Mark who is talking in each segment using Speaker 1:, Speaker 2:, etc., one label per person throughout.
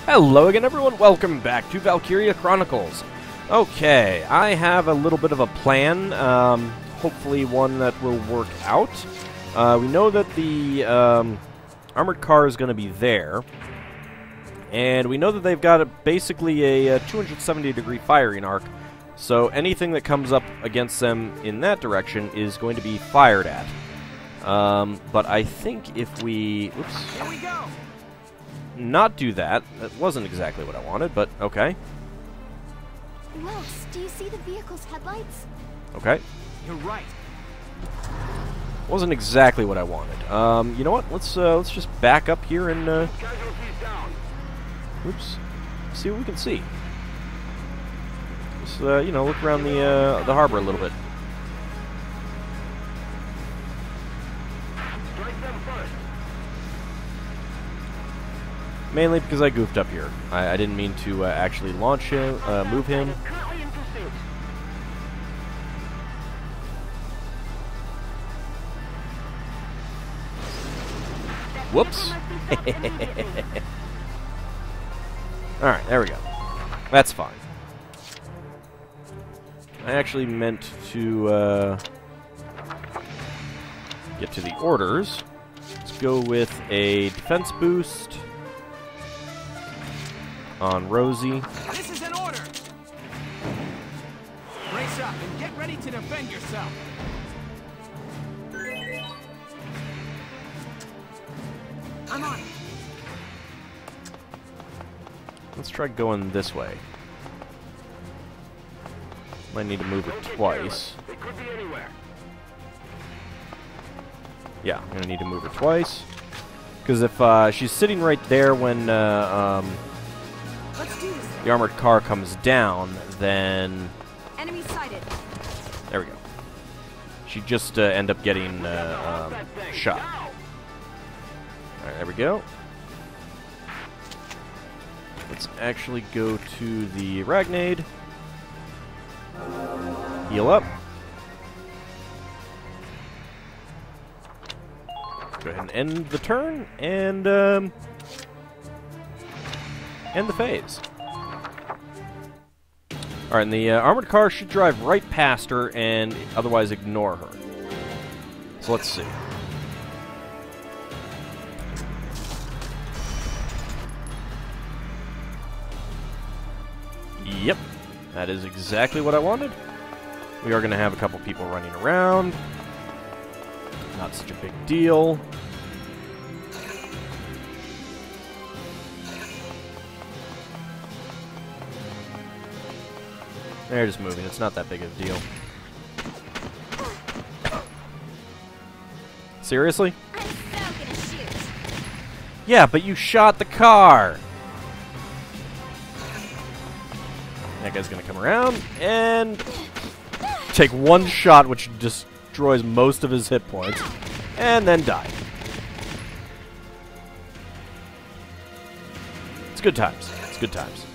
Speaker 1: Hello again, everyone. Welcome back to Valkyria Chronicles. Okay, I have a little bit of a plan, hopefully one that will work out. We know that the armored car is going to be there, and we know that they've got basically a 270-degree firing arc, so anything that comes up against them in that direction is going to be fired at. But I think if we... Oops.
Speaker 2: Here we go.
Speaker 1: Not do that. That wasn't exactly what I wanted, but okay.
Speaker 3: Wells, do you see the vehicle's headlights?
Speaker 1: Okay.
Speaker 2: You're right.
Speaker 1: Wasn't exactly what I wanted. You know what? Let's just back up here and oops. See what we can see. Just you know, look around the harbor a little bit. Mainly because I goofed up here. I didn't mean to actually launch him, move him. Whoops. Alright, there we go. That's fine. I actually meant to get to the orders. Let's go with a defense boost on Rosie.
Speaker 2: This is an order. Brace up and get ready to defend yourself. I'm on it.
Speaker 1: Let's try going this way. Might need to move it twice.
Speaker 2: It could be anywhere.
Speaker 1: Yeah, I'm gonna need to move her twice. Because if she's sitting right there when
Speaker 3: Let's do this.
Speaker 1: the armored car comes down, then
Speaker 3: Enemy sighted.
Speaker 1: there we go. She just end up getting shot. Alright, there we go. Let's actually go to the Ragnade. Heal up. Go ahead and end the turn, and end the phase. Alright, and the armored car should drive right past her and otherwise ignore her. So let's see. Yep, that is exactly what I wanted. We are going to have a couple people running around. Not such a big deal. They're just moving. It's not that big of a deal. Seriously?
Speaker 3: I'm so gonna shoot.
Speaker 1: Yeah, but you shot the car! That guy's gonna come around and take one shot, which destroys most of his hit points, and then die. It's good times. It's good times.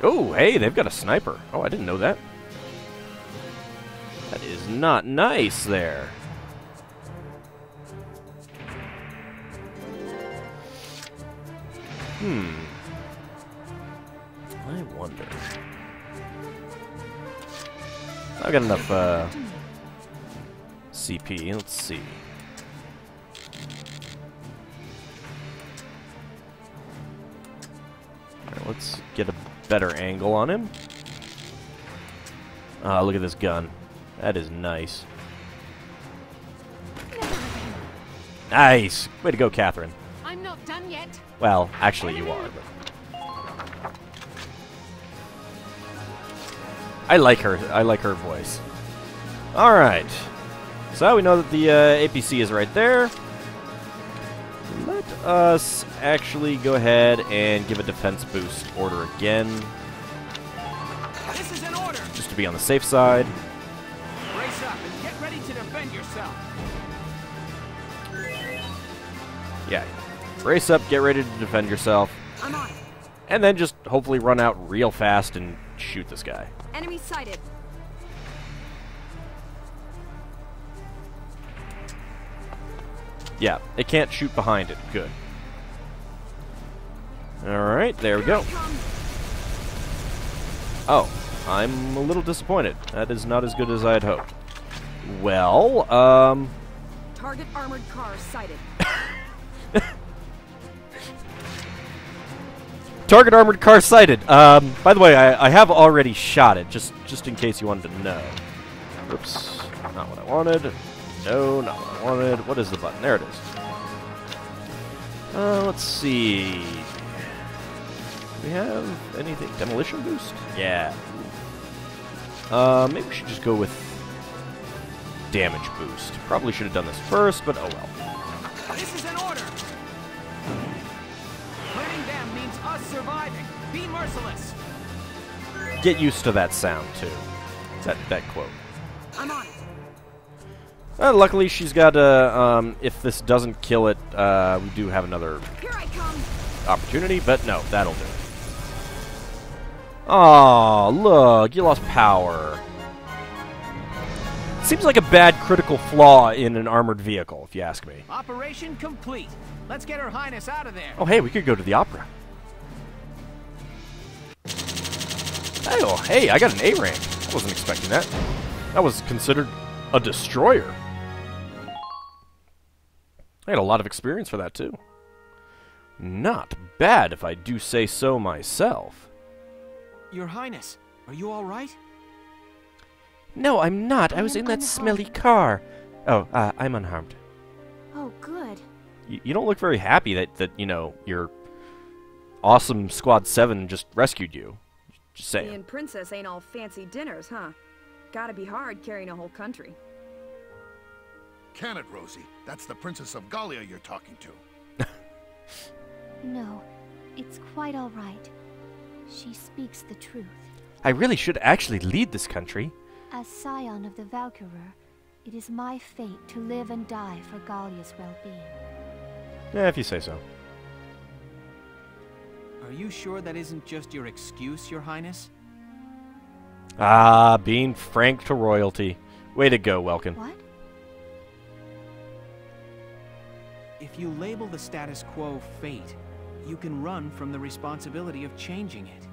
Speaker 1: Oh, hey, they've got a sniper. Oh, I didn't know that. That is not nice there. I wonder. I've got enough CP. Let's see. Alright, let's get a better angle on him. Ah, look at this gun. That is nice. Nice! Way to go, Catherine.
Speaker 3: I'm not done yet.
Speaker 1: Well, actually you are, but... I like her voice. Alright. So we know that the APC is right there. Let us actually go ahead and give a defense boost order again.
Speaker 2: This is an order.
Speaker 1: Just to be on the safe side.
Speaker 2: Brace up and get ready to defend yourself.
Speaker 1: Yeah. Brace up, get ready to defend yourself.
Speaker 3: I'm on it.
Speaker 1: And then just hopefully run out real fast and shoot this guy.
Speaker 3: Enemy sighted.
Speaker 1: Yeah, it can't shoot behind it. Good. Alright, there we go. Oh, I'm a little disappointed. That is not as good as I had hoped. Well,
Speaker 3: Target armored car sighted.
Speaker 1: Target armored car sighted. By the way, I have already shot it, just in case you wanted to know. Oops, not what I wanted. No, not what I wanted. What is the button? There it is. Let's see. Do we have anything? Demolition boost? Yeah. Maybe we should just go with damage boost. Probably should have done this first, but oh well.
Speaker 2: This is an order. Burning them means us surviving. Be merciless.
Speaker 1: Get used to that sound too. That quote.
Speaker 3: I'm on it.
Speaker 1: Luckily, she's got a. If this doesn't kill it, we do have another
Speaker 3: Here I come.
Speaker 1: opportunity. But no, that'll do. Oh, look, you lost power. Seems like a bad critical flaw in an armored vehicle, if you ask me.
Speaker 2: Operation complete. Let's get Her Highness out of there.
Speaker 1: Oh, hey, we could go to the opera. Oh, hey, I got an A rank. I wasn't expecting that. That was considered a destroyer. I had a lot of experience for that, too. Not bad, if I do say so myself.
Speaker 2: Your Highness, are you all right?
Speaker 1: No, I'm not. I was in that smelly car. Oh, I'm unharmed.
Speaker 3: Oh, good.
Speaker 1: You don't look very happy that you know, your awesome Squad 7 just rescued you. Just saying.
Speaker 3: Being princess ain't all fancy dinners, huh? Gotta be hard carrying a whole country.
Speaker 4: Can it, Rosie? That's the Princess of Gallia you're talking to.
Speaker 5: No, it's quite all right. She speaks the truth.
Speaker 1: I really should actually lead this country.
Speaker 5: As scion of the Valkyria, it is my fate to live and die for Gallia's well-being.
Speaker 1: Yeah, if you say so.
Speaker 2: Are you sure that isn't just your excuse, Your Highness?
Speaker 1: Ah, being frank to royalty. Way to go, Welkin.
Speaker 5: What?
Speaker 2: If you label the status quo fate, you can run from the responsibility of changing it.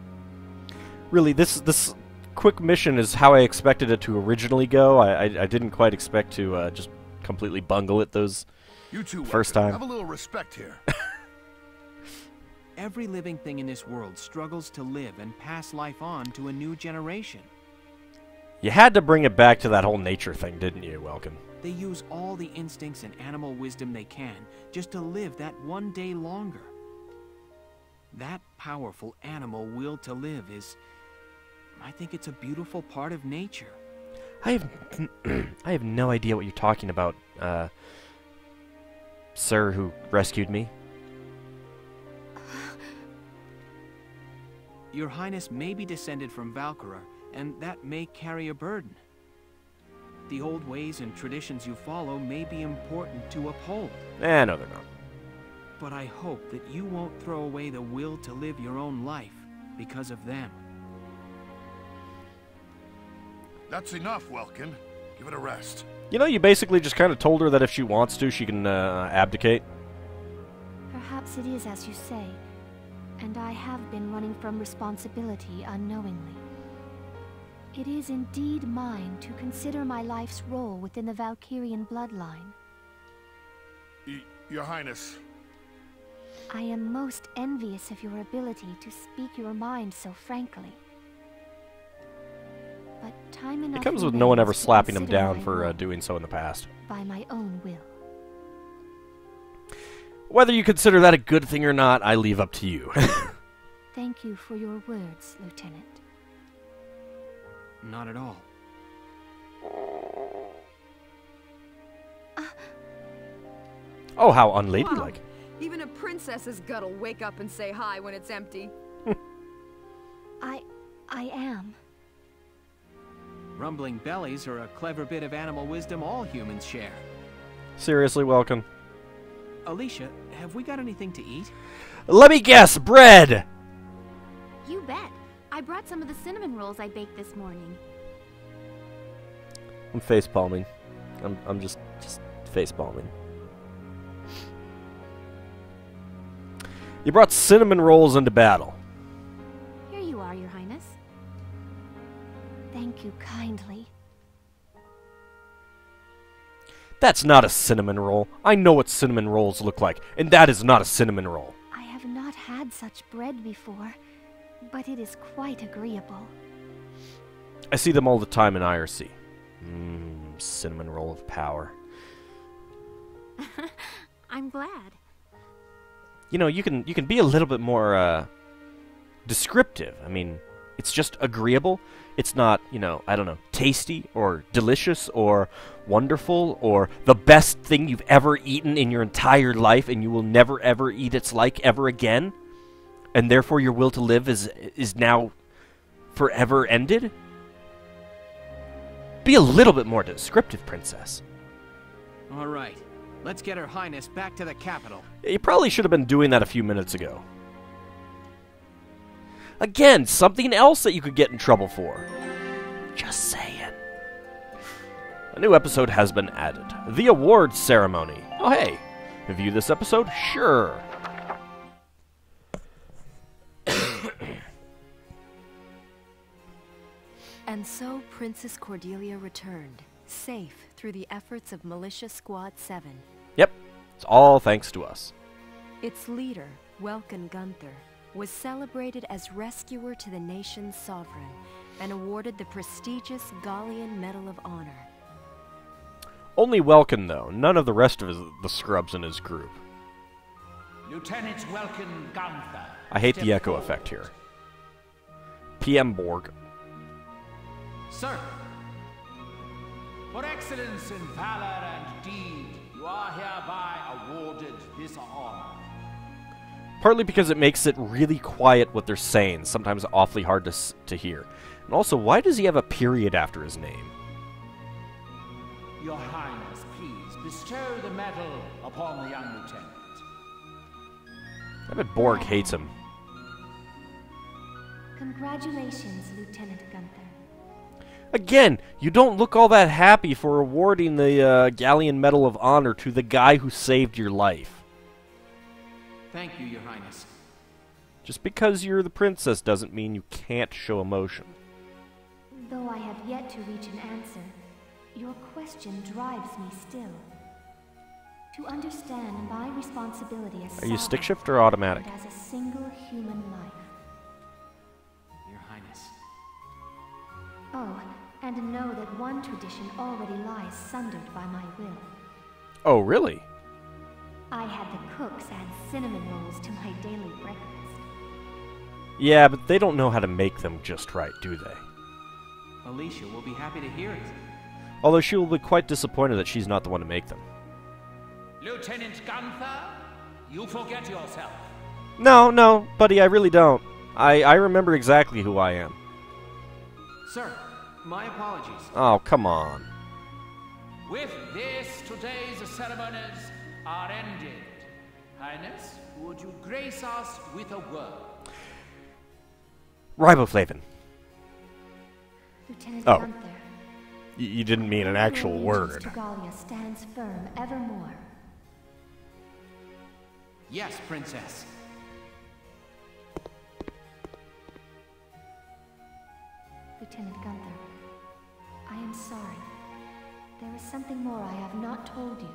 Speaker 1: Really, this quick mission is how I expected it to originally go. I didn't quite expect to just completely bungle it those
Speaker 4: You two,
Speaker 1: first
Speaker 4: Welkin,
Speaker 1: time.
Speaker 4: have a little respect here.
Speaker 2: Every living thing in this world struggles to live and pass life on to a new generation.
Speaker 1: You had to bring it back to that whole nature thing, didn't you, Welkin?
Speaker 2: They use all the instincts and animal wisdom they can just to live that one day longer. That powerful animal will to live is... I think it's a beautiful part of nature.
Speaker 1: I have no idea what you're talking about, sir who rescued me.
Speaker 2: Your Highness may be descended from Valkyria, and that may carry a burden. The old ways and traditions you follow may be important to uphold.
Speaker 1: No, they're not.
Speaker 2: But I hope that you won't throw away the will to live your own life because of them.
Speaker 4: That's enough, Welkin. Give it a rest.
Speaker 1: You know, you basically just kind of told her that if she wants to, she can abdicate.
Speaker 5: Perhaps it is as you say, and I have been running from responsibility unknowingly. It is indeed mine to consider my life's role within the Valkyrian bloodline.
Speaker 4: Your Highness.
Speaker 5: I am most envious of your ability to speak your mind so frankly. But time enough
Speaker 1: It comes with no one ever
Speaker 5: remains to
Speaker 1: slapping him
Speaker 5: consider
Speaker 1: down
Speaker 5: my
Speaker 1: for
Speaker 5: role
Speaker 1: doing so in the past.
Speaker 5: by my own will.
Speaker 1: Whether you consider that a good thing or not, I leave up to you.
Speaker 5: Thank you for your words, Lieutenant.
Speaker 2: Not at all.
Speaker 1: Oh, how unladylike.
Speaker 3: Wow. Even a princess's gut'll wake up and say hi when it's empty.
Speaker 5: I am.
Speaker 2: Rumbling bellies are a clever bit of animal wisdom all humans share.
Speaker 1: Seriously, Welkin.
Speaker 2: Alicia, have we got anything to eat?
Speaker 1: Let me guess, bread!
Speaker 6: You bet. I brought some of the cinnamon rolls I baked this morning.
Speaker 1: I'm facepalming. I'm just facepalming. You brought cinnamon rolls into battle.
Speaker 6: Here you are, Your Highness.
Speaker 5: Thank you kindly.
Speaker 1: That's not a cinnamon roll. I know what cinnamon rolls look like, and that is not a cinnamon roll.
Speaker 5: I have not had such bread before, but it is quite agreeable.
Speaker 1: I see them all the time in IRC. Cinnamon roll of power.
Speaker 6: I'm glad.
Speaker 1: You know, you can be a little bit more descriptive. I mean, it's just agreeable. It's not, you know, I don't know, tasty or delicious or wonderful or the best thing you've ever eaten in your entire life and you will never ever eat its like ever again. And therefore your will to live is now forever ended. Be a little bit more descriptive, Princess.
Speaker 2: All right. Let's get Her Highness back to the capital.
Speaker 1: You probably should have been doing that a few minutes ago. Again, something else that you could get in trouble for. Just saying. A new episode has been added. The awards ceremony. Oh, hey. View this episode? Sure.
Speaker 7: And so Princess Cordelia returned, safe through the efforts of Militia Squad 7.
Speaker 1: Yep. It's all thanks to us.
Speaker 7: Its leader, Welkin Gunther, was celebrated as rescuer to the nation's sovereign and awarded the prestigious Gallian Medal of Honor.
Speaker 1: Only Welkin, though. None of the rest of the scrubs in his group.
Speaker 8: Lieutenant Welkin Gunther.
Speaker 1: I hate the echo effect here. PM Borg.
Speaker 8: Sir, for excellence in valor and deed, you are hereby awarded this honor.
Speaker 1: Partly because it makes it really quiet what they're saying, sometimes awfully hard to hear. And also, why does he have a period after his name?
Speaker 8: Your Highness, please bestow the medal upon the young lieutenant.
Speaker 1: I bet Borg hates him.
Speaker 5: Congratulations, Lieutenant Gunther.
Speaker 1: Again, you don't look all that happy for awarding the Gallian Medal of Honor to the guy who saved your life.
Speaker 2: Thank you, Your Highness.
Speaker 1: Just because you're the princess doesn't mean you can't show emotion.
Speaker 5: Though I have yet to reach an answer, your question drives me still. To understand my responsibility as
Speaker 1: Are you stick
Speaker 5: sovereign
Speaker 1: shift or automatic?
Speaker 5: and as a single human life.
Speaker 2: Your Highness.
Speaker 5: Oh, and know that one tradition already lies sundered by my will.
Speaker 1: Oh, really?
Speaker 5: I had the cooks add cinnamon rolls to my daily breakfast.
Speaker 1: Yeah, but they don't know how to make them just right, do they?
Speaker 2: Alicia will be happy to hear it.
Speaker 1: Although she will be quite disappointed that she's not the one to make them.
Speaker 8: Lieutenant Gunther, you forget yourself.
Speaker 1: No, buddy, I really don't. I remember exactly who I am.
Speaker 2: Sir, my apologies.
Speaker 1: Oh, come on.
Speaker 8: With this, today's ceremonies are ended. Highness, would you grace us with a word?
Speaker 1: Riboflavin.
Speaker 5: Lieutenant
Speaker 1: Oh.
Speaker 5: Gunther,
Speaker 1: You didn't mean an actual
Speaker 5: allegiance
Speaker 1: word.
Speaker 5: to Gallia stands firm evermore.
Speaker 2: Yes, Princess.
Speaker 5: Lieutenant Gunther, I am sorry. There is something more I have not told you.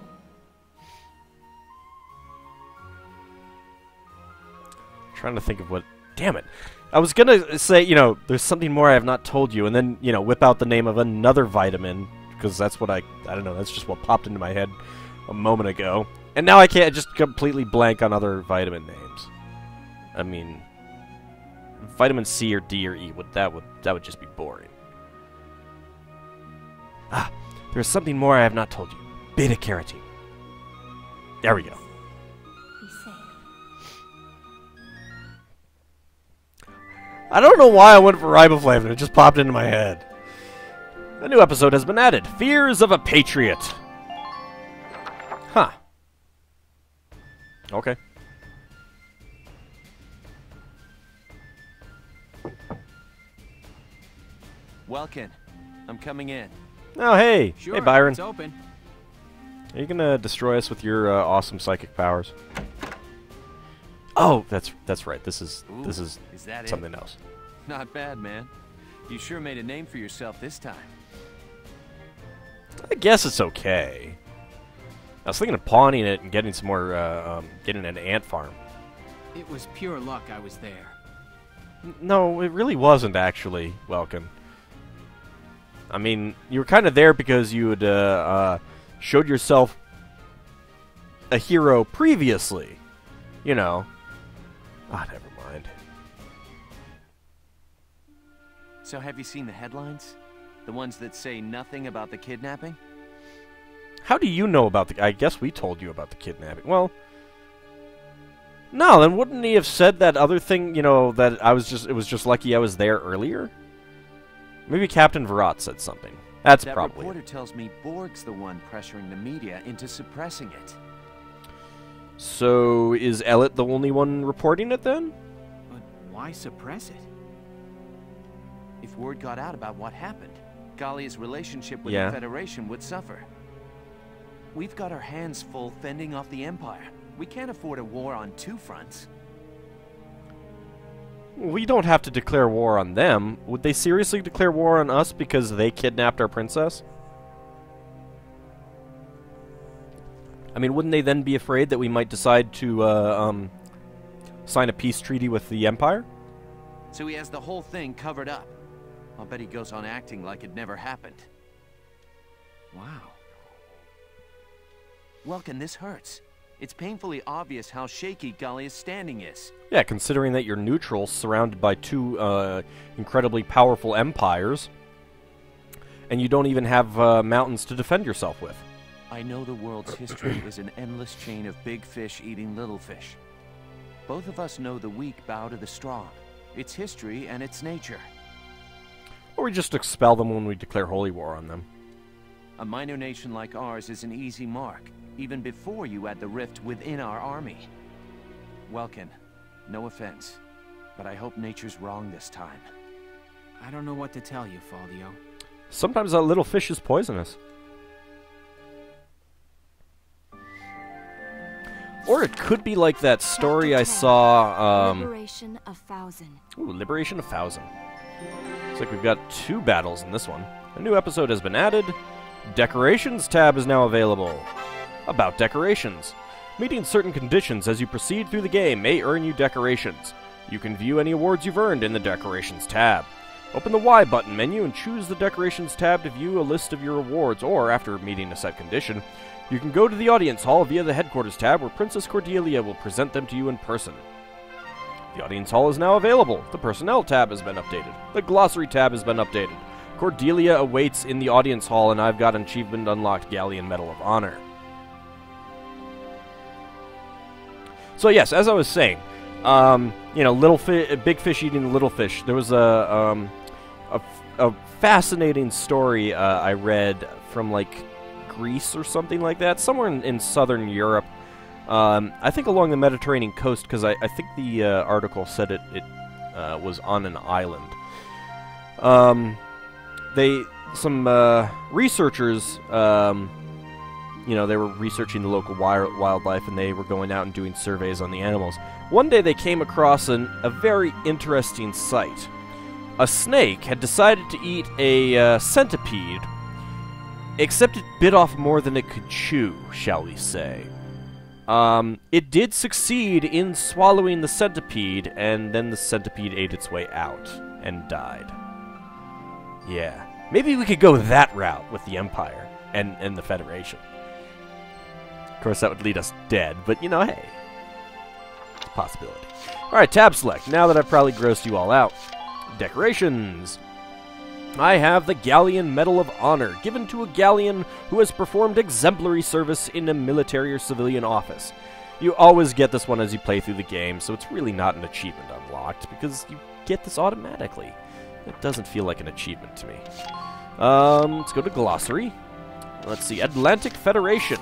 Speaker 1: Trying to think of what... Damn it. I was gonna say, you know, there's something more I have not told you, and then, you know, whip out the name of another vitamin, because that's what I don't know, that's just what popped into my head a moment ago. And now I can't just completely blank on other vitamin names. I mean, vitamin C or D or E, that would just be boring. Ah, there's something more I have not told you. Beta-carotene. There we go.
Speaker 5: Be safe.
Speaker 1: I don't know why I went for riboflavin. It just popped into my head. A new episode has been added. Fears of a Patriot. Huh. Okay.
Speaker 9: Welkin, I'm coming in.
Speaker 1: Oh, hey.
Speaker 2: Sure,
Speaker 1: Hey, Byron.
Speaker 2: it's open.
Speaker 1: Are you going to destroy us with your awesome psychic powers? Oh, that's right. This is
Speaker 9: that
Speaker 1: something else.
Speaker 9: Not bad, man. You sure made a name for yourself this time.
Speaker 1: I guess it's okay. I was thinking of pawning it and getting some more, getting an ant farm.
Speaker 2: It was pure luck I was there.
Speaker 1: No, it really wasn't, actually, Welkin. I mean, you were kind of there because you had showed yourself a hero previously. You know. Ah, never mind.
Speaker 9: So have you seen the headlines? The ones that say nothing about the kidnapping?
Speaker 1: How do you know about the... I guess we told you about the kidnapping. Well... No, then wouldn't he have said that other thing, you know, that it was just lucky I was there earlier? Maybe Captain Virat said something. That's probably...
Speaker 9: That reporter tells me Borg's the one pressuring the media into suppressing it.
Speaker 1: So, is Elliot the only one reporting it then?
Speaker 2: But why suppress it?
Speaker 9: If word got out about what happened, Galia's relationship with the Federation would suffer. We've got our hands full fending off the Empire. We can't afford a war on two fronts.
Speaker 1: We don't have to declare war on them. Would they seriously declare war on us because they kidnapped our princess? I mean, wouldn't they then be afraid that we might decide to sign a peace treaty with the Empire?
Speaker 9: So he has the whole thing covered up. I'll bet he goes on acting like it never happened.
Speaker 2: Wow.
Speaker 9: Welkin, this hurts. It's painfully obvious how shaky Galia's standing is.
Speaker 1: Yeah, considering that you're neutral, surrounded by two incredibly powerful empires, and you don't even have mountains to defend yourself with.
Speaker 9: I know the world's history is an endless chain of big fish eating little fish. Both of us know the weak bow to the strong. It's history and it's nature.
Speaker 1: Or we just expel them when we declare holy war on them.
Speaker 9: A minor nation like ours is an easy mark, even before you add the rift within our army. Welkin, no offense, but I hope nature's wrong this time.
Speaker 2: I don't know what to tell you, Faldio.
Speaker 1: Sometimes that little fish is poisonous. Or it could be like that story I saw,
Speaker 7: Liberation of Thousand.
Speaker 1: Ooh, Liberation of Thousand. Looks like we've got 2 battles in this one. A new episode has been added. Decorations tab is now available. About decorations. Meeting certain conditions as you proceed through the game may earn you decorations. You can view any awards you've earned in the Decorations tab. Open the Y button menu and choose the Decorations tab to view a list of your awards, or after meeting a set condition, you can go to the Audience Hall via the Headquarters tab where Princess Cordelia will present them to you in person. The Audience Hall is now available. The Personnel tab has been updated. The Glossary tab has been updated. Cordelia awaits in the Audience Hall, and I've got an achievement unlocked, Galleon Medal of Honor. So yes, as I was saying, you know, big fish eating little fish. There was a fascinating story I read from like Greece or something like that, somewhere in southern Europe. I think along the Mediterranean coast, because I think the article said it was on an island. Some researchers, you know, they were researching the local wildlife, and they were going out and doing surveys on the animals. One day they came across a very interesting sight. A snake had decided to eat a centipede, except it bit off more than it could chew, shall we say. It did succeed in swallowing the centipede, and then the centipede ate its way out and died. Yeah. Maybe we could go that route with the Empire and the Federation. Of course, that would lead us dead, but, you know, hey. It's a possibility. Alright, tab select. Now that I've probably grossed you all out. Decorations. I have the Galleon Medal of Honor, given to a Galleon who has performed exemplary service in a military or civilian office. You always get this one as you play through the game, so it's really not an achievement unlocked, because you get this automatically. It doesn't feel like an achievement to me. Let's go to Glossary. Let's see, Atlantic Federation.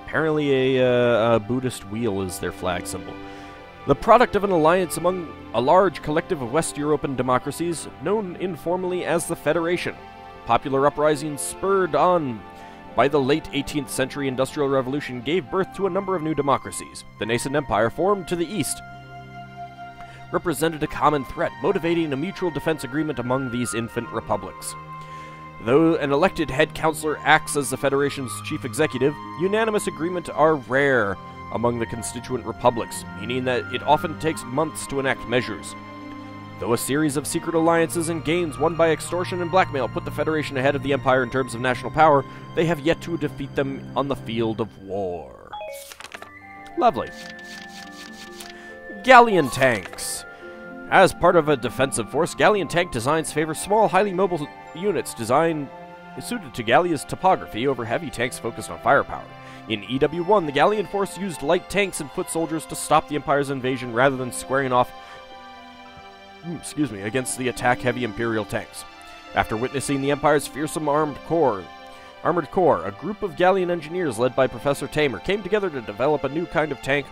Speaker 1: Apparently a Buddhist wheel is their flag symbol. The product of an alliance among a large collective of West European democracies, known informally as the Federation. Popular uprisings spurred on by the late 18th century Industrial Revolution gave birth to a number of new democracies. The nascent empire formed to the east represented a common threat, motivating a mutual defense agreement among these infant republics. Though an elected head counselor acts as the Federation's chief executive, unanimous agreement are rare among the constituent republics, meaning that it often takes months to enact measures. Though a series of secret alliances and gains won by extortion and blackmail put the Federation ahead of the Empire in terms of national power, they have yet to defeat them on the field of war. Lovely. Galleon tanks. As part of a defensive force, Galleon tank designs favor small, highly mobile units suited to Gallia's topography over heavy tanks focused on firepower. In EW1, the Galleon force used light tanks and foot soldiers to stop the Empire's invasion rather than squaring off against the attack-heavy Imperial tanks. After witnessing the Empire's fearsome armored core, a group of Galleon engineers led by Professor Tamer came together to develop a new kind of tank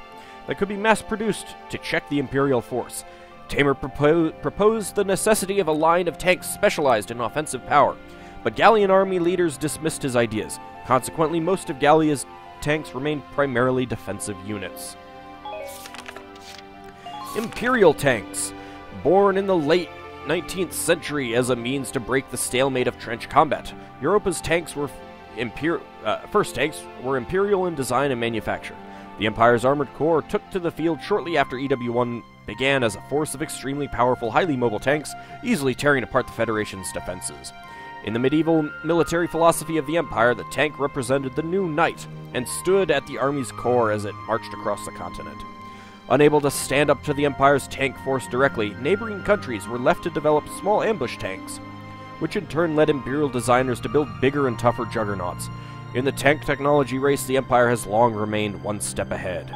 Speaker 1: that could be mass-produced to check the Imperial force. Tamer proposed the necessity of a line of tanks specialized in offensive power, but Galleon army leaders dismissed his ideas. Consequently, most of Gallia's tanks remained primarily defensive units. Imperial tanks. Born in the late 19th century as a means to break the stalemate of trench combat, Europa's tanks were first tanks were imperial in design and manufacture. The Empire's armored corps took to the field shortly after EW1 began as a force of extremely powerful, highly mobile tanks, easily tearing apart the Federation's defenses. In the medieval military philosophy of the Empire, the tank represented the new knight and stood at the army's core as it marched across the continent. Unable to stand up to the Empire's tank force directly, neighboring countries were left to develop small ambush tanks, which in turn led Imperial designers to build bigger and tougher juggernauts. In the tank technology race, the Empire has long remained one step ahead.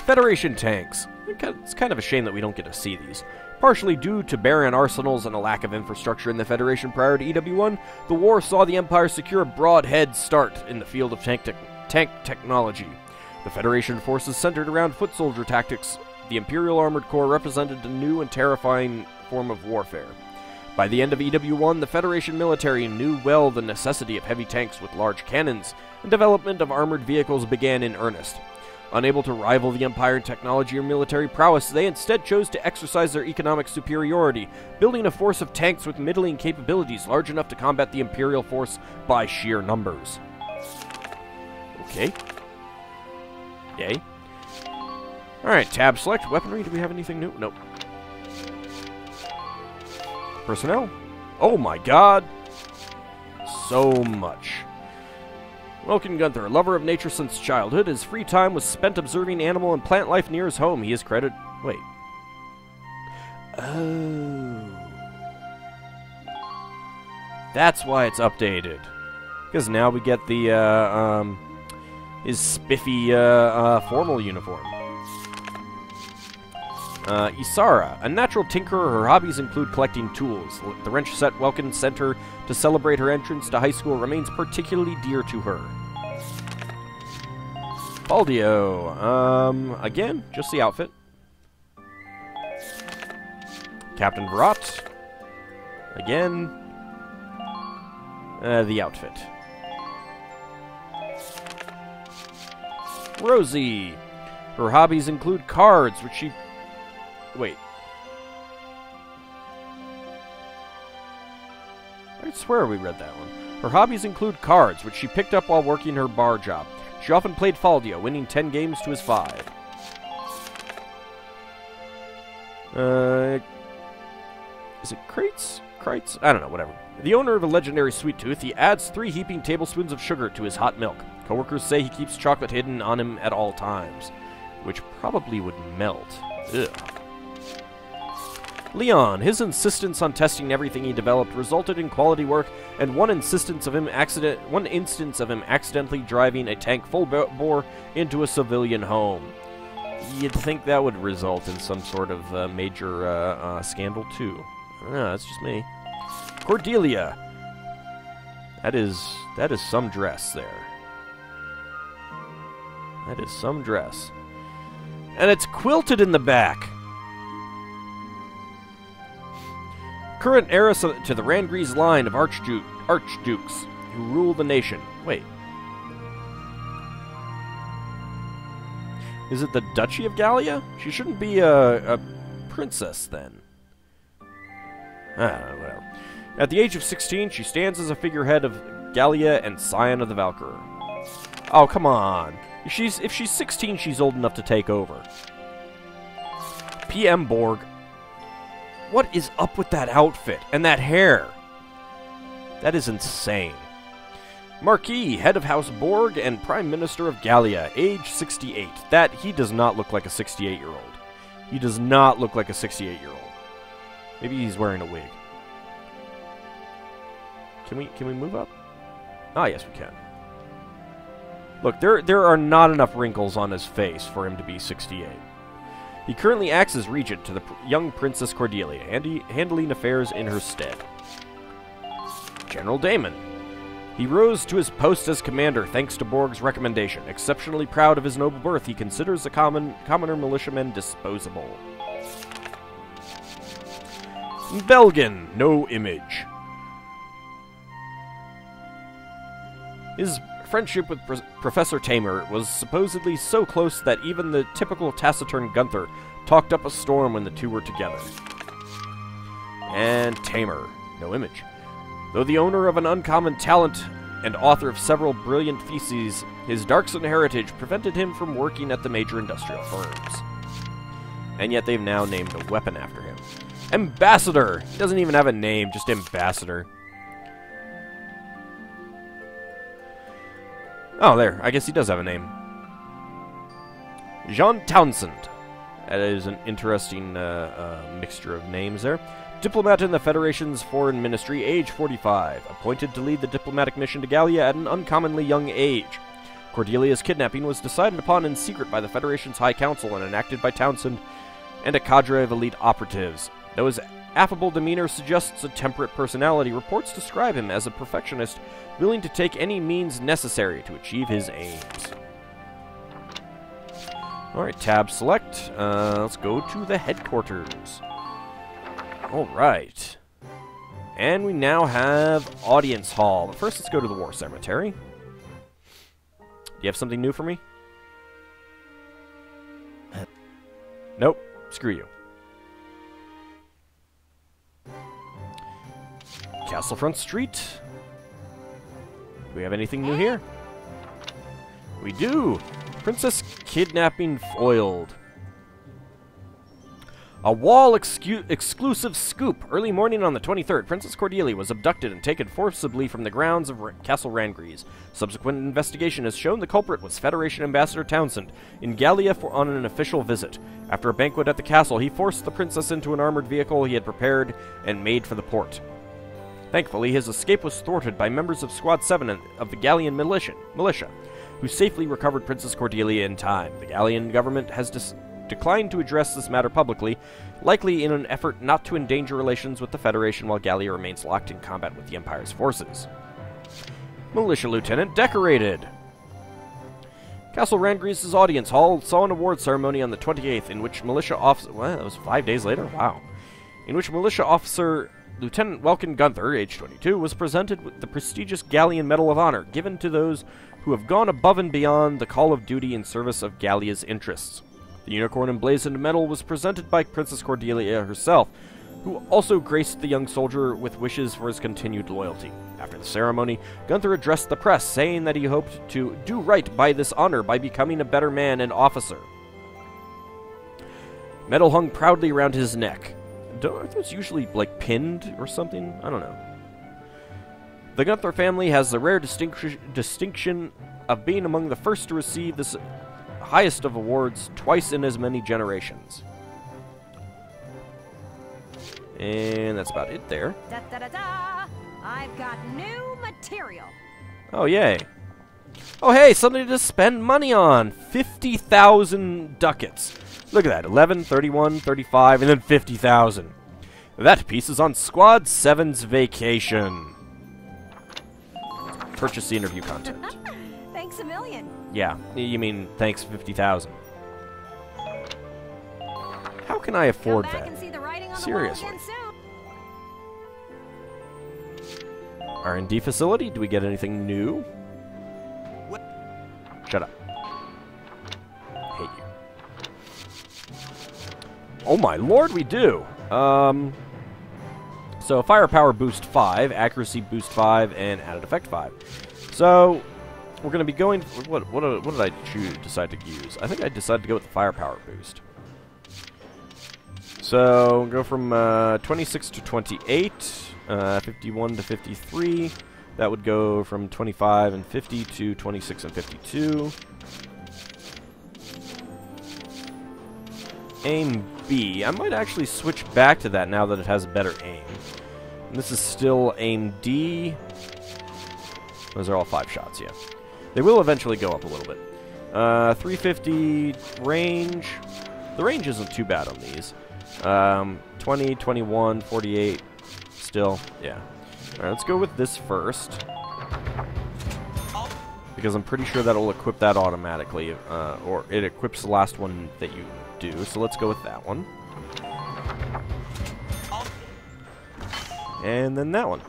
Speaker 1: Federation tanks. It's kind of a shame that we don't get to see these. Partially due to barren arsenals and a lack of infrastructure in the Federation prior to EW1, the war saw the Empire secure a broad head start in the field of tank technology. The Federation forces centered around foot soldier tactics. The Imperial Armored Corps represented a new and terrifying form of warfare. By the end of EW1, the Federation military knew well the necessity of heavy tanks with large cannons, and development of armored vehicles began in earnest. Unable to rival the Empire in technology or military prowess, they instead chose to exercise their economic superiority, building a force of tanks with middling capabilities large enough to combat the Imperial force by sheer numbers. Okay. Yay. Alright, tab select. Weaponry. Do we have anything new? Nope. Personnel. Oh my god. So much. Welcome Gunther, a lover of nature since childhood. His free time was spent observing animal and plant life near his home. He is credited... Wait. Oh. That's why it's updated. Because now we get the, his spiffy, formal uniform. Isara, a natural tinkerer, her hobbies include collecting tools. The wrench set Welkin sent her to celebrate her entrance to high school remains particularly dear to her. Baldio, again, just the outfit. Captain Virat, again, the outfit. Rosie, her hobbies include cards, which she... Wait. I swear we read that one. Her hobbies include cards, which she picked up while working her bar job. She often played Faldio, winning 10 games to his 5. Is it Crates? Crites? I don't know, whatever. The owner of a legendary sweet tooth, he adds 3 heaping tablespoons of sugar to his hot milk. Coworkers say he keeps chocolate hidden on him at all times, which probably would melt. Ugh. Leon, his insistence on testing everything he developed resulted in quality work, and one instance of him accidentally driving a tank full bore into a civilian home. You'd think that would result in some sort of major scandal too. I don't know, that's just me. Cordelia, that is some dress there. That is some dress, and it's quilted in the back. Current heiress to the Randgrees line of archdukes who rule the nation. Wait. Is it the Duchy of Gallia? She shouldn't be a princess, then. Well. At the age of 16, she stands as a figurehead of Gallia and scion of the Valkyrie. Oh, come on. If she's 16, she's old enough to take over. PM Borg. What is up with that outfit and that hair? That is insane. Marquis, head of House Borg and Prime Minister of Gallia, age 68. He does not look like a 68-year-old. He does not look like a 68-year-old. Maybe he's wearing a wig. Can we move up? Ah, yes, we can. Look, there are not enough wrinkles on his face for him to be 68. He currently acts as regent to the young Princess Cordelia, handling affairs in her stead. General Damon. He rose to his post as commander thanks to Borg's recommendation. Exceptionally proud of his noble birth, he considers the commoner militiamen disposable. Belgan, no image. His friendship with Professor Tamer was supposedly so close that even the typical taciturn Gunther talked up a storm when the two were together. And Tamer, no image. Though the owner of an uncommon talent and author of several brilliant theses, his darksome heritage prevented him from working at the major industrial firms. And yet they've now named a weapon after him. Ambassador! He doesn't even have a name, just Ambassador. Oh, there. I guess he does have a name. Jean Townsend. That is an interesting mixture of names there. Diplomat in the Federation's Foreign Ministry, age 45. Appointed to lead the diplomatic mission to Gallia at an uncommonly young age. Cordelia's kidnapping was decided upon in secret by the Federation's High Council and enacted by Townsend and a cadre of elite operatives. Though his affable demeanor suggests a temperate personality, reports describe him as a perfectionist willing to take any means necessary to achieve his aims. Alright, tab select. Let's go to the headquarters. Alright. And we now have Audience Hall. But first, let's go to the War Cemetery. Do you have something new for me? Nope. Screw you. Castlefront Street. Do we have anything new here? We do! Princess Kidnapping foiled. A wall exclusive scoop. Early morning on the 23rd, Princess Cordelia was abducted and taken forcibly from the grounds of Castle Randgrees. Subsequent investigation has shown the culprit was Federation Ambassador Townsend in Gallia on an official visit. After a banquet at the castle, he forced the princess into an armored vehicle he had prepared and made for the port. Thankfully, his escape was thwarted by members of Squad 7 of the Gallian militia, who safely recovered Princess Cordelia in time. The Gallian government has declined to address this matter publicly, likely in an effort not to endanger relations with the Federation while Gallia remains locked in combat with the Empire's forces. Militia Lieutenant decorated. Castle Randgrees' Audience Hall saw an award ceremony on the 28th in which militia officer... Well, that was 5 days later? Wow. In which militia officer Lieutenant Welkin Gunther, age 22, was presented with the prestigious Gallian Medal of Honor, given to those who have gone above and beyond the call of duty in service of Gallia's interests. The unicorn emblazoned medal was presented by Princess Cordelia herself, who also graced the young soldier with wishes for his continued loyalty. After the ceremony, Gunther addressed the press, saying that he hoped to do right by this honor by becoming a better man and officer. Medal hung proudly around his neck. Aren't those usually, like, pinned or something? I don't know. The Gunther family has the rare distinction of being among the first to receive this highest of awards twice in as many generations. And that's about it there.
Speaker 3: Da-da-da-da! I've got new material.
Speaker 1: Oh, yay. Oh, hey, something to spend money on. 50,000 ducats. Look at that. 11, 31, 35, and then 50,000. That piece is on Squad 7's vacation. Purchase the interview content.
Speaker 3: Thanks a million.
Speaker 1: Yeah, you mean thanks 50,000. How can I afford that?
Speaker 3: And see the writing on
Speaker 1: Seriously.
Speaker 3: The wall again soon.
Speaker 1: R&D facility. Do we get anything new?
Speaker 9: What?
Speaker 1: Shut up. Hate you. Oh my lord, we do! So firepower boost 5, accuracy boost 5, and added effect 5. So we're going to be going... What did I decide to use? I think I decided to go with the firepower boost. So go from 26 to 28, 51 to 53. That would go from 25 and 50 to 26 and 52. Aim B. I might actually switch back to that now that it has better aim. And this is still aim D. Those are all 5 shots, yeah. They will eventually go up a little bit. 350 range. The range isn't too bad on these. 20, 21, 48. Still, yeah. Alright, let's go with this first. Because I'm pretty sure that'll equip that automatically. Or it equips the last one that you do. So let's go with that one. And then that one.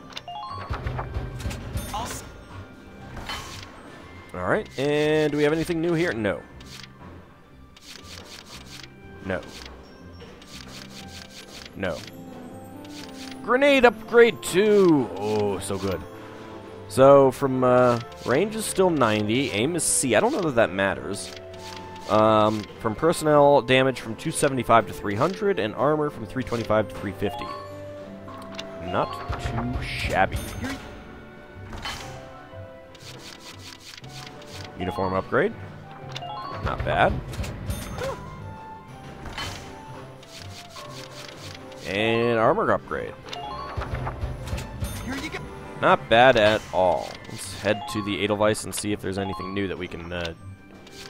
Speaker 1: Alright, and do we have anything new here? No. No. No. Grenade upgrade 2! Oh, so good. So, from, range is still 90, aim is C. I don't know that matters. From personnel, damage from 275 to 300, and armor from 325 to 350. Not too shabby. Uniform upgrade. Not bad. And armor upgrade. Not bad at all. Let's head to the Edelweiss and see if there's anything new that we can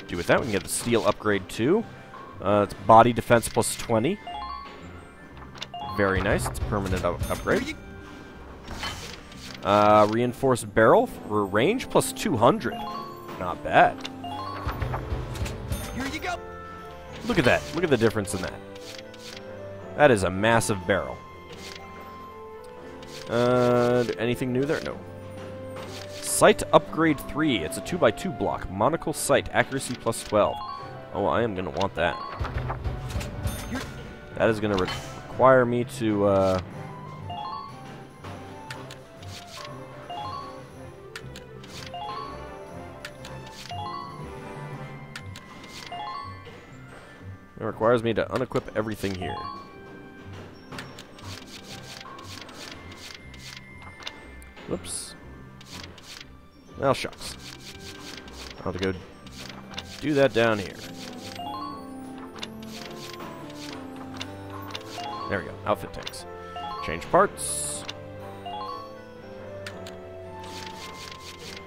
Speaker 1: do with that. We can get the steel upgrade too. It's body defense plus 20. Very nice. It's a permanent upgrade. Reinforced barrel for range plus 200. Not bad.
Speaker 9: Here you go.
Speaker 1: Look at that. Look at the difference in that. That is a massive barrel. Anything new there? No. Sight upgrade 3. It's a 2x2 block. Monocle sight. Accuracy plus 12. Oh, I am going to want that. That is going to require me to, It requires me to unequip everything here. Whoops. Well, shucks. I'll have to go do that down here. There we go. Outfit tanks. Change parts.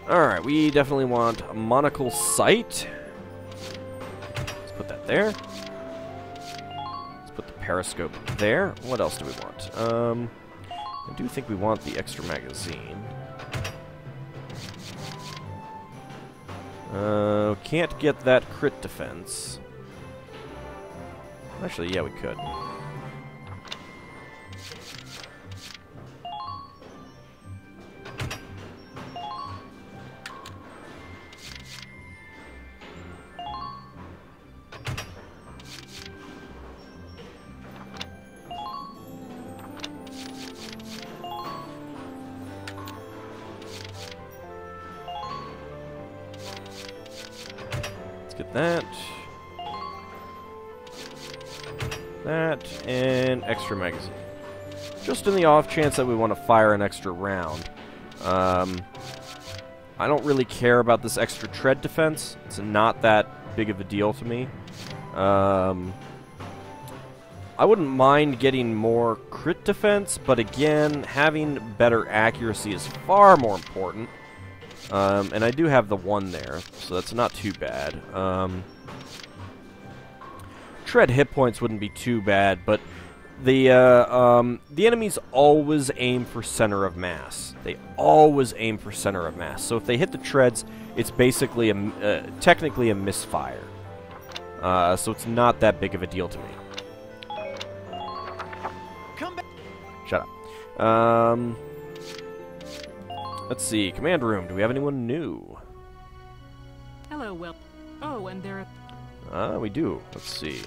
Speaker 1: Alright, we definitely want a monocle sight. Let's put that there. Let's put the periscope there. What else do we want? I do think we want the extra magazine. Can't get that crit defense. Actually, yeah, we could. Get that. That, and extra magazine. Just in the off chance that we want to fire an extra round. I don't really care about this extra tread defense. It's not that big of a deal to me. I wouldn't mind getting more crit defense, but again, having better accuracy is far more important. And I do have the 1 there, so that's not too bad. Tread hit points wouldn't be too bad, but the enemies always aim for center of mass. They always aim for center of mass. So if they hit the treads, it's basically technically a misfire. So it's not that big of a deal to me.
Speaker 9: Come back.
Speaker 1: Shut up. Let's see. Command room. Do we have anyone new?
Speaker 2: Hello, well... Oh, and there...
Speaker 1: We do. Let's see.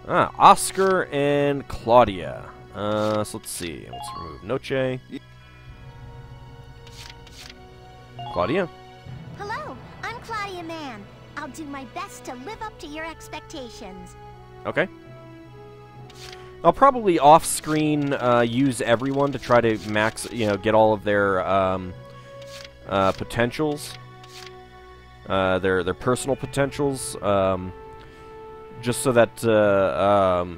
Speaker 1: Oscar and Claudia. So let's see. Let's remove Noche. Claudia?
Speaker 10: Hello, I'm Claudia Mann. I'll do my best to live up to your expectations.
Speaker 1: Okay. I'll probably off-screen use everyone to try to max, get all of their potentials, their personal potentials, just so that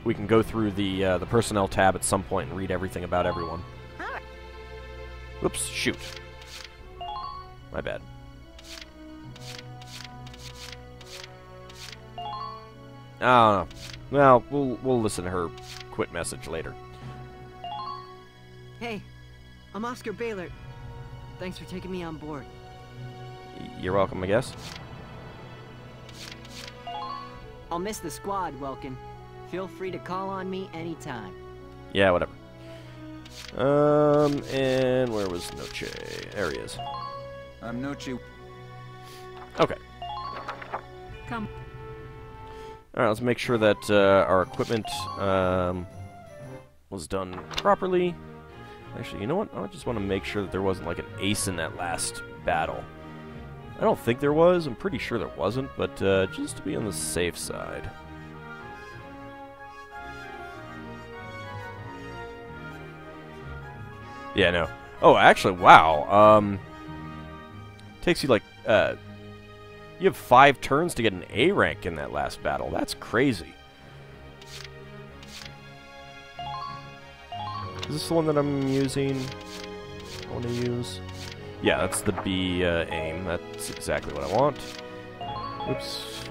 Speaker 1: we can go through the personnel tab at some point and read everything about everyone. Whoops! Shoot. My bad. Oh, well, we'll listen to her quit message later.
Speaker 11: Hey, I'm Oscar Baylor. Thanks for taking me on board.
Speaker 1: You're welcome, I guess.
Speaker 11: I'll miss the squad, Welkin. Feel free to call on me anytime.
Speaker 1: Yeah, whatever. And where was Noche? There he is.
Speaker 12: I'm Noche.
Speaker 1: Okay.
Speaker 2: Come.
Speaker 1: Alright, let's make sure that our equipment was done properly. Actually, you know what? I just want to make sure that there wasn't like an ace in that last battle. I don't think there was. I'm pretty sure there wasn't, but just to be on the safe side. Yeah, no. Oh, actually, wow. Takes you like you have 5 turns to get an A rank in that last battle. That's crazy. Is this the one that I'm using? I want to use. Yeah, that's the B aim. That's exactly what I want. Oops.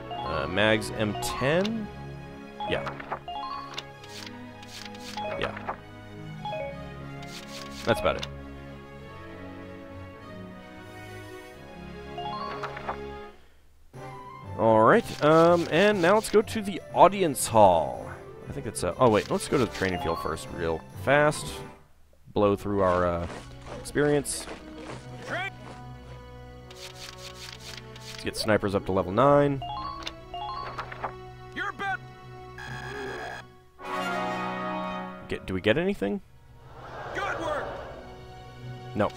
Speaker 1: Mags M10. Yeah. Yeah. That's about it. Alright, and now let's go to the audience hall. I think it's oh wait, let's go to the training field first real fast. Blow through our experience. Let's get snipers up to level 9.
Speaker 8: You're bet.
Speaker 1: Do we get anything?
Speaker 8: Good work.
Speaker 1: No.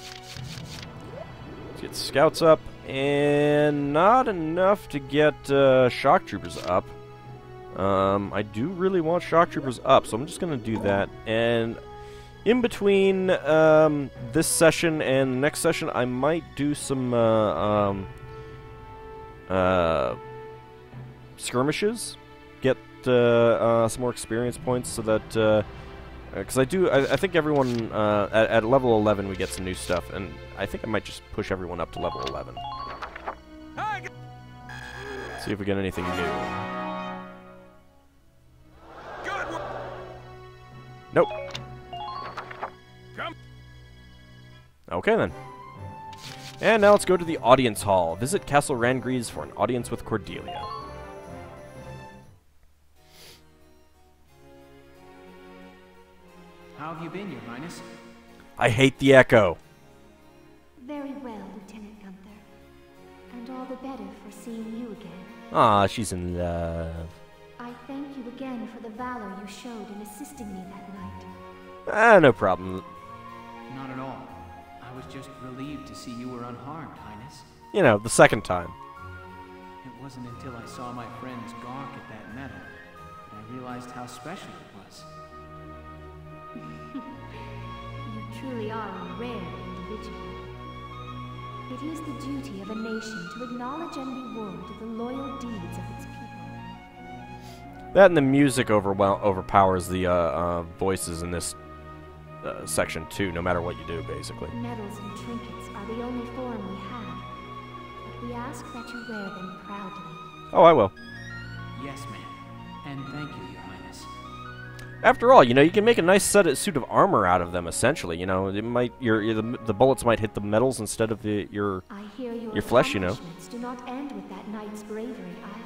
Speaker 1: Let's get scouts up, and not enough to get shock troopers up. I do really want shock troopers up, so I'm just going to do that. And in between this session and the next session, I might do some skirmishes, get some more experience points, so that because I think everyone at level 11 we get some new stuff, and I think I might just push everyone up to level 11. See if we get anything new. Nope. Okay then. And now let's go to the audience hall. Visit Castle Rangries for an audience with Cordelia.
Speaker 2: How have you been, Your Highness?
Speaker 1: I hate the echo.
Speaker 5: Very well, Lieutenant Gunther. And all the better for seeing you again.
Speaker 1: Aw, she's in love.
Speaker 5: I thank you again for the valor you showed in assisting me that night.
Speaker 1: No problem.
Speaker 2: Not at all. I was just relieved to see you were unharmed, Highness.
Speaker 1: You know, the second time.
Speaker 2: It wasn't until I saw my friends gawk at that medal that I realized how special it was.
Speaker 5: You truly are a rare individual. It is the duty of a nation to acknowledge and reward the loyal deeds of its people.
Speaker 1: That and the music overpowers the voices in this section too, no matter what you do, basically.
Speaker 5: Medals and trinkets are the only form we have, but we ask that you wear them proudly.
Speaker 1: Oh, I will.
Speaker 2: Yes, ma'am. And thank you, Your Highness.
Speaker 1: After all, you can make a nice suit of armor out of them. Essentially, it might the bullets might hit the metals instead of your
Speaker 5: I hear
Speaker 1: flesh.
Speaker 5: Do not end with that knight's bravery either.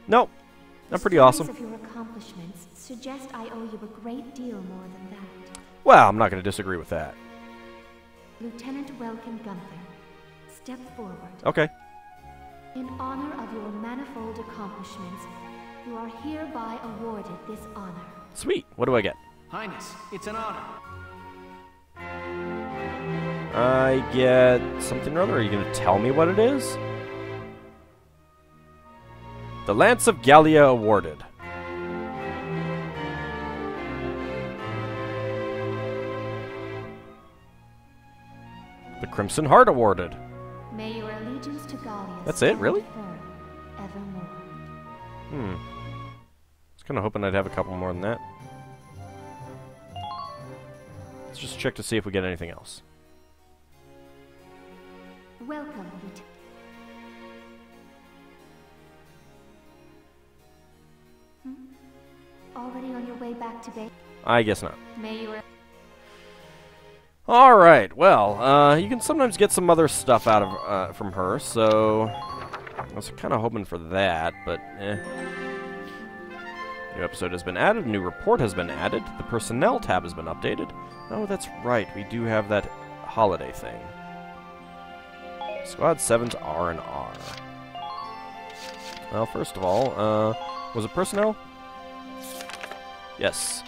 Speaker 1: Nope. Not pretty awesome.
Speaker 5: The stories of your accomplishments suggest I owe you a great deal more than that.
Speaker 1: Well, I'm not going to disagree with that.
Speaker 5: Lieutenant Welkin Gunther, step forward.
Speaker 1: Okay.
Speaker 5: In honor of your manifold accomplishments, you are hereby awarded this honor.
Speaker 1: Sweet. What do I get?
Speaker 2: Highness, it's an honor.
Speaker 1: I get something or other. Are you going to tell me what it is? The Lance of Gallia awarded. The Crimson Heart awarded.
Speaker 5: May your allegiance to Gallia.
Speaker 1: That's it, really?
Speaker 5: Evermore.
Speaker 1: I was kind of hoping I'd have a couple more than that. Let's just check to see if we get anything else.
Speaker 5: Welcome, Lieutenant. Already on your way back to base?
Speaker 1: I guess not.
Speaker 5: May you...
Speaker 1: Alright, well, you can sometimes get some other stuff out of from her, so I was kind of hoping for that, but New episode has been added, new report has been added, the personnel tab has been updated. Oh, that's right, we do have that holiday thing. Squad 7's R&R. Well, first of all, was it personnel? Yes.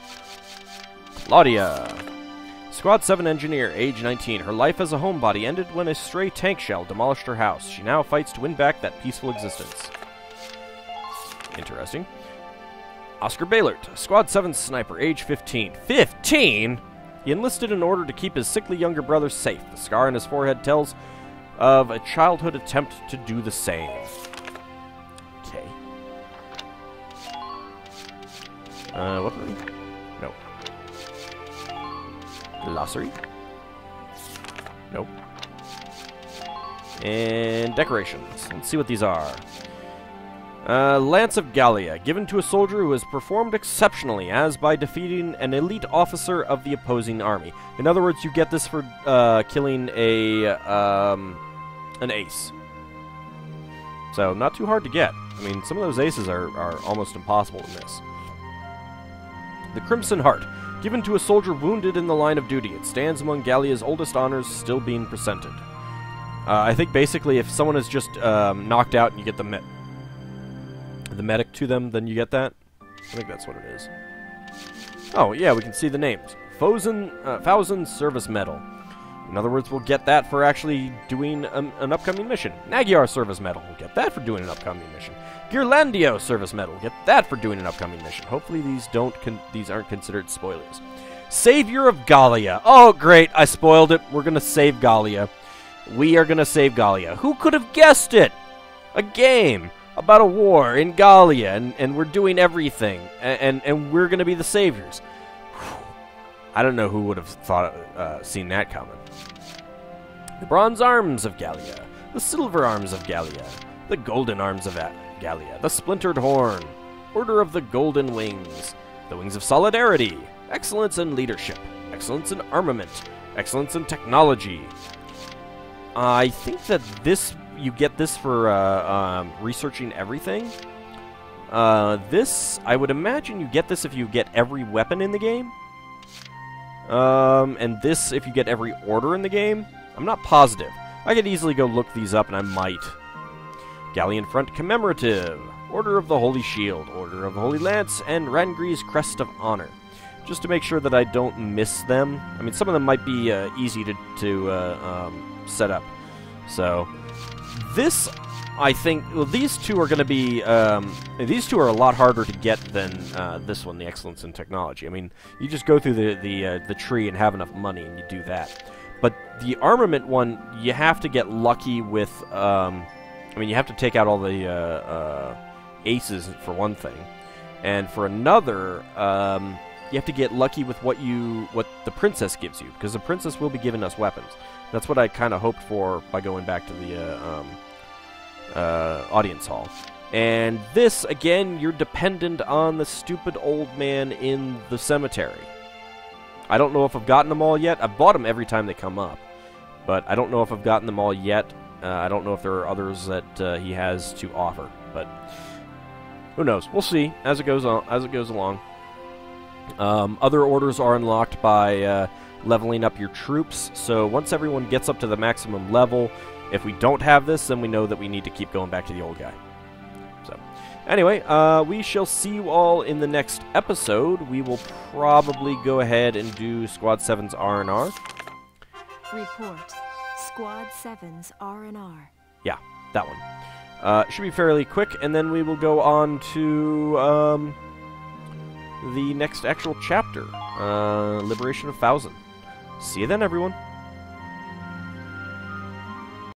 Speaker 1: Claudia. Squad 7 engineer, age 19. Her life as a homebody ended when a stray tank shell demolished her house. She now fights to win back that peaceful existence. Interesting. Oscar Baylert. Squad 7 sniper, age 15. 15?! He enlisted in order to keep his sickly younger brother safe. The scar on his forehead tells of a childhood attempt to do the same. Okay. Weaponry? No. Glossary? Nope. And decorations. Let's see what these are. Lance of Gallia, given to a soldier who has performed exceptionally, as by defeating an elite officer of the opposing army. In other words, you get this for killing an ace. So, not too hard to get. I mean, some of those aces are almost impossible in this. The Crimson Heart, given to a soldier wounded in the line of duty. It stands among Gallia's oldest honors still being presented. I think basically if someone is just knocked out and you get the medic to them, then you get that. I think that's what it is. Oh, yeah, we can see the names. Fouzen Service Medal. In other words, we'll get that for actually doing an upcoming mission. Magyar Service Medal. We'll get that for doing an upcoming mission. Gearlandio Service Medal. We'll get that for doing an upcoming mission. Hopefully these aren't considered spoilers. Savior of Gallia. Oh, great. I spoiled it. We're going to save Gallia. We are going to save Gallia. Who could have guessed it? A game about a war in Gallia, and we're doing everything, and we're going to be the saviors. Whew. I don't know who would have seen that coming. The bronze arms of Gallia, the silver arms of Gallia, the golden arms of Gallia, the splintered horn, Order of the Golden Wings, the Wings of Solidarity, excellence in leadership, excellence in armament, excellence in technology. I think that you get this for researching everything. This, I would imagine you get this if you get every weapon in the game. And this if you get every order in the game. I'm not positive. I could easily go look these up, and I might. Galleon Front Commemorative, Order of the Holy Shield, Order of the Holy Lance, and Rangri's Crest of Honor. Just to make sure that I don't miss them. I mean, some of them might be easy to set up. So, this, I think, well, these two are going to be, these two are a lot harder to get than this one, the Excellence in Technology. I mean, you just go through the tree and have enough money, and you do that. But the armament one, you have to get lucky with, I mean, you have to take out all the aces for one thing. And for another, you have to get lucky with what the princess gives you, because the princess will be giving us weapons. That's what I kind of hoped for by going back to the audience hall. And this, again, you're dependent on the stupid old man in the cemetery. I don't know if I've gotten them all yet. I've bought them every time they come up, but I don't know if I've gotten them all yet. I don't know if there are others that he has to offer, but Who knows? We'll see as it goes on, as it goes along. Other orders are unlocked by leveling up your troops. So once everyone gets up to the maximum level, if we don't have this, then we know that we need to keep going back to the old guy. So, anyway, we shall see you all in the next episode. We will probably go ahead and do Squad 7's R&R.
Speaker 7: Report. Squad 7's R&R.
Speaker 1: Yeah, that one. Should be fairly quick, and then we will go on to the next actual chapter, Liberation of 1000. See you then, everyone.